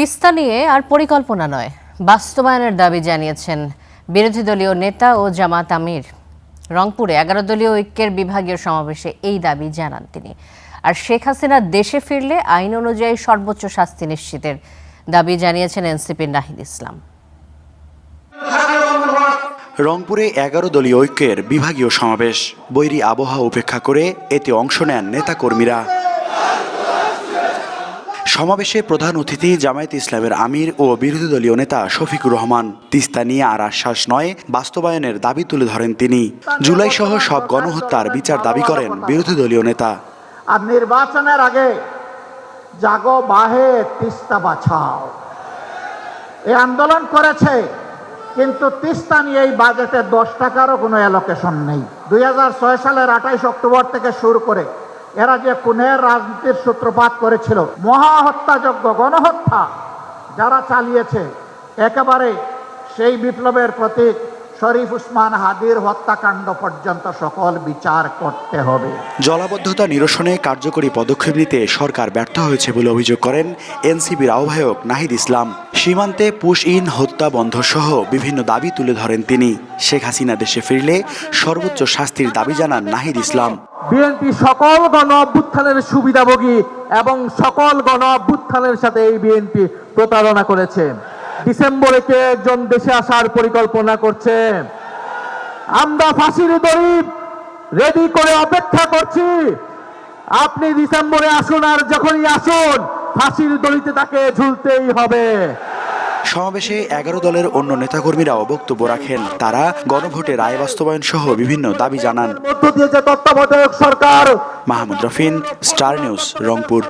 তিস্তা নিয়ে আর পরিকল্পনা নয়, বাস্তবায়নের দাবি জানিয়েছেন বিরোধী দলীয় নেতা ও জামাত আমির। রংপুরে 11 দলীয় ঐক্যের বিভাগীয় সমাবেশে এই দাবি জানান তিনি। আর শেখ হাসিনা দেশে ফিরলে আইন অনুযায়ী সর্বোচ্চ শাস্তি নিশ্চিতের দাবি জানিয়েছেন এনসিপির নাহিদ ইসলাম। রংপুরে 11 দলীয় ঐক্যের বিভাগীয় সমাবেশ। বৈরী আবহাওয়া উপেক্ষা করে এতে অংশ নেন নেতাকর্মীরা। সমাবেশে প্রধান অতিথি জামায়াতে ইসলামের আমির ও বিরোধী দলীয় নেতা শফিকুর রহমান। তিস্তা নিয়ে আর আশ্বাস নয়, বাস্তবায়নের দাবি তুলে ধরেন তিনি। জুলাই সহ সব গণহত্যার বিচার দাবি করেন বিরোধী দলীয় নেতা। আর নির্বাচনের আগে জাগো বাহে তিস্তা বাঁচাও এই আন্দোলন করেছে, কিন্তু তিস্তা নিয়ে এই বাজেটে 10 টাকারও কোনো অ্যালোকেশন নেই। 2006 সালের 28 অক্টোবর থেকে শুরু করে এরা যে খুনের রাজনীতির সূত্রপাত করেছিল, মহা হত্যাযজ্ঞ গণহত্যা যারা চালিয়েছে, একেবারে সেই বিপ্লবের প্রতীক শরীফ উসমান হাদির হত্যাকাণ্ড পর্যন্ত সকল বিচার করতে হবে। জলাবদ্ধতা নিরসনে কার্যকরী পদক্ষেপ নিতে সরকার ব্যর্থ হয়েছে বলে অভিযোগ করেন এনসিপির আহ্বায়ক নাহিদ ইসলাম। সীমান্তে পুশ ইন, হত্যা বন্ধ সহ বিভিন্ন দাবি তুলে ধরেন তিনি। শেখ হাসিনা দেশে ফিরলে সর্বোচ্চ শাস্তির দাবি জানান নাহিদ ইসলাম। বিএনপি সকল গণ অভ্যুত্থানের সুবিধাভোগী এবং সকল গণ অভ্যুত্থানের সাথে এই বিএনপি প্রতারণা করেছে। ডিসেম্বরে কে একজন দেশে আসার পরিকল্পনা করছে। আমরা ফাঁসির দড়ি রেডি করে অপেক্ষা করছি। আপনি ডিসেম্বরে আসুন, আর যখনই আসুন ফাঁসির দড়িতে তাকে ঝুলতেই হবে। সমাবেশে 11 দলের অন্য নেতাকর্মীরাও বক্তব্য রাখেন। তারা গণভোটে রায় বাস্তবায়ন সহ বিভিন্ন দাবি জানান। মধ্য দিয়ে যে তত্ত্বাবধায়ক সরকার। Mahmud Rafin, star news, Rangpur.